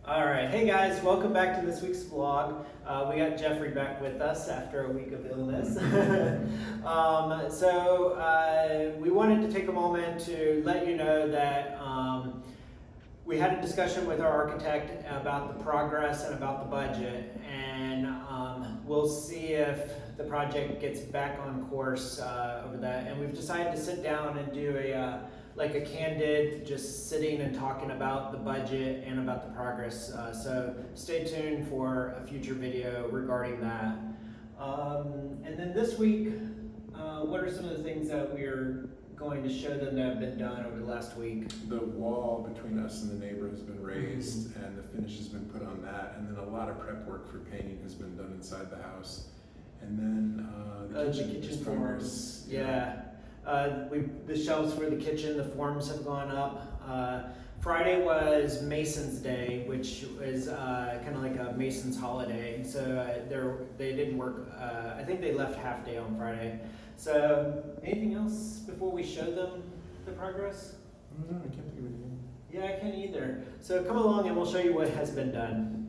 All right, hey guys, welcome back to this week's vlog. We got Jeffrey back with us after a week of illness. We wanted to take a moment to let you know that we had a discussion with our architect about the progress and about the budget, and we'll see if the project gets back on course over that. And we've decided to sit down and do a candid, just sitting and talking about the budget and about the progress. So stay tuned for a future video regarding that. And then this week, what are some of the things that we're going to show them that have been done over the last week? The wall between us and the neighbor has been raised, and the finish has been put on that, and then a lot of prep work for painting has been done inside the house. And then the kitchen forms. Yeah. The shelves for the kitchen, the forms have gone up. Friday was Mason's Day, which is kind of like a Mason's holiday. So they didn't work. I think they left half day on Friday. So anything else before we show them the progress? No, I can't think of anything. Yeah, I can't either. So come along and we'll show you what has been done.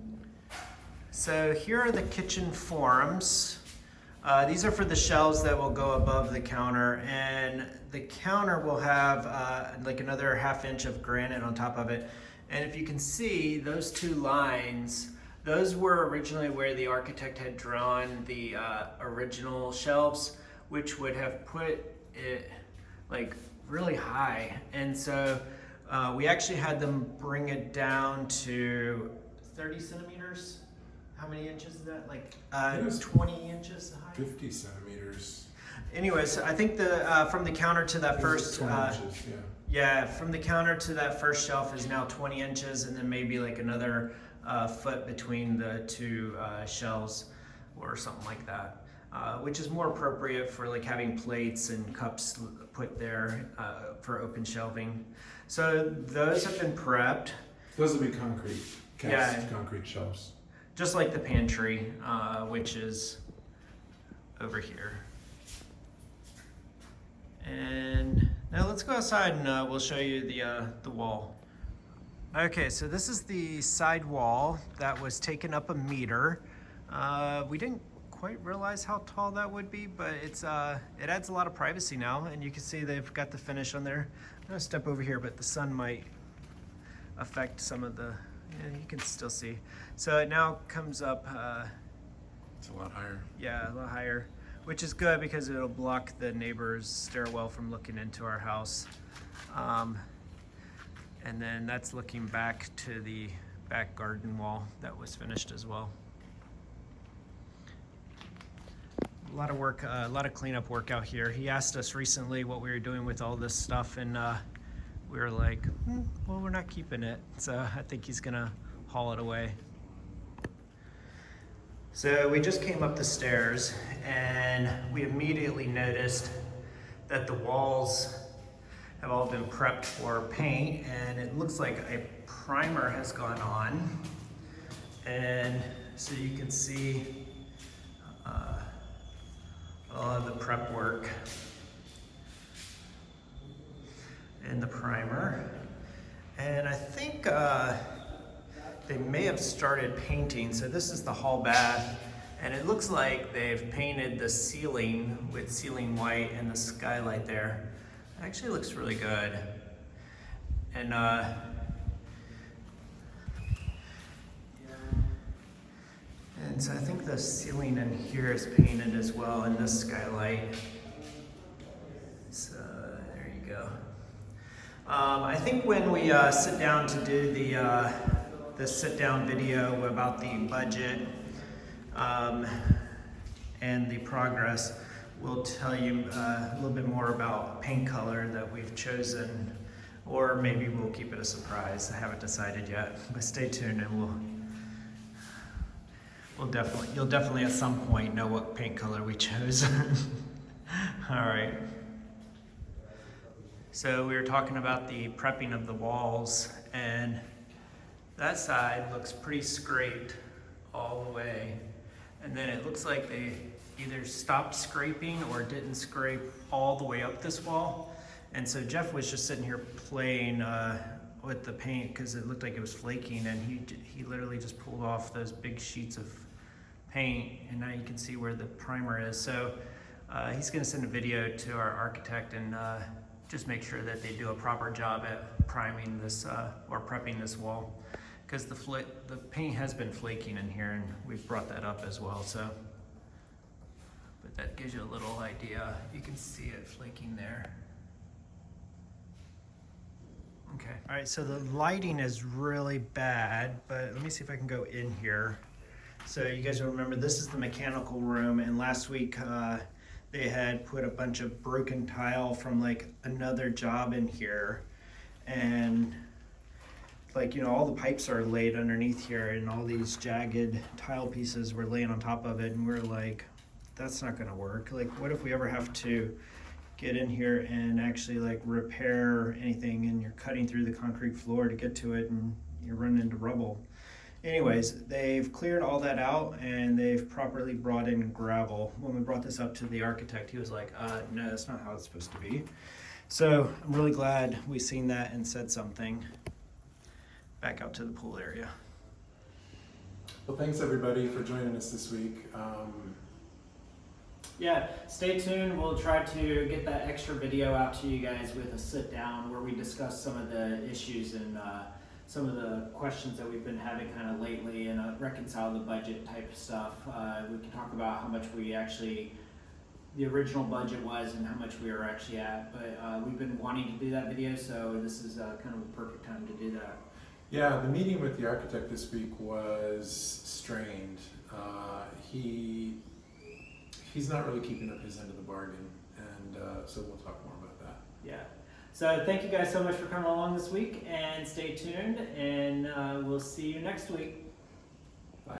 So here are the kitchen forms. These are for the shelves that will go above the counter, and the counter will have like another ½ inch of granite on top of it. And if you can see those two lines, those were originally where the architect had drawn the original shelves, which would have put it like really high. And so we actually had them bring it down to 30 centimeters. How many inches is that? Like 20 inches high? 50 centimeters. Anyways, I think the from the counter to that first, inches, yeah, from the counter to that first shelf is now 20 inches, and then maybe like another foot between the two shelves or something like that, which is more appropriate for like having plates and cups put there for open shelving. So those have been prepped. Those will be concrete, cast concrete shelves. Just like the pantry, which is over here. And now let's go outside and we'll show you the wall. Okay, so this is the side wall that was taken up 1 meter. We didn't quite realize how tall that would be, but it adds a lot of privacy now, and you can see they've got the finish on there. I'm gonna step over here, but the sun might affect some of the, yeah, you can still see. So it now comes up, It's a lot higher. yeah, a lot higher, which is good because it'll block the neighbor's stairwell from looking into our house. And then that's looking back to the back garden wall that was finished as well. A lot of work, a lot of cleanup work out here. He asked us recently what we were doing with all this stuff, and we were like, well, we're not keeping it. So I think he's gonna haul it away. So we just came up the stairs and we immediately noticed that the walls have all been prepped for paint, and it looks like a primer has gone on. And so you can see all of the prep work and the primer. And I think they may have started painting. So this is the hall bath, and it looks like they've painted the ceiling with ceiling white and the skylight there. It actually looks really good. And so I think the ceiling in here is painted as well, in the skylight. So there you go. I think when we sit down to do the sit-down video about the budget and the progress, we'll tell you a little bit more about paint color that we've chosen, or maybe we'll keep it a surprise. I haven't decided yet, but stay tuned and you'll definitely at some point know what paint color we chose. All right. So we were talking about the prepping of the walls, and that side looks pretty scraped all the way. And then it looks like they either stopped scraping or didn't scrape all the way up this wall. And so Jeff was just sitting here playing with the paint because it looked like it was flaking, and he literally just pulled off those big sheets of paint, and now you can see where the primer is. So he's going to send a video to our architect and just make sure that they do a proper job at priming this or prepping this wall, because the paint has been flaking in here, and we've brought that up as well. So, but that gives you a little idea. You can see it flaking there. Okay. All right, so the lighting is really bad, but let me see if I can go in here. So you guys will remember this is the mechanical room, and last week they had put a bunch of broken tile from like another job in here, and like, you know, all the pipes are laid underneath here, and all these jagged tile pieces were laying on top of it, and we're like, that's not gonna work. Like, what if we ever have to get in here and actually like repair anything, and you're cutting through the concrete floor to get to it and you're running into rubble? Anyways, they've cleared all that out, and they've properly brought in gravel. When we brought this up to the architect, he was like, no, that's not how it's supposed to be. So I'm really glad we seen that and said something. Back out to the pool area. Well, thanks everybody for joining us this week. Yeah, stay tuned. We'll try to get that extra video out to you guys with a sit down where we discuss some of the issues and some of the questions that we've been having kind of lately, and reconcile the budget type of stuff. We can talk about how much we actually, the original budget was and how much we are actually at. But we've been wanting to do that video, so this is kind of the perfect time to do that. Yeah, the meeting with the architect this week was strained. He's not really keeping up his end of the bargain, and so we'll talk more about that. Yeah. So thank you guys so much for coming along this week, and stay tuned, and we'll see you next week.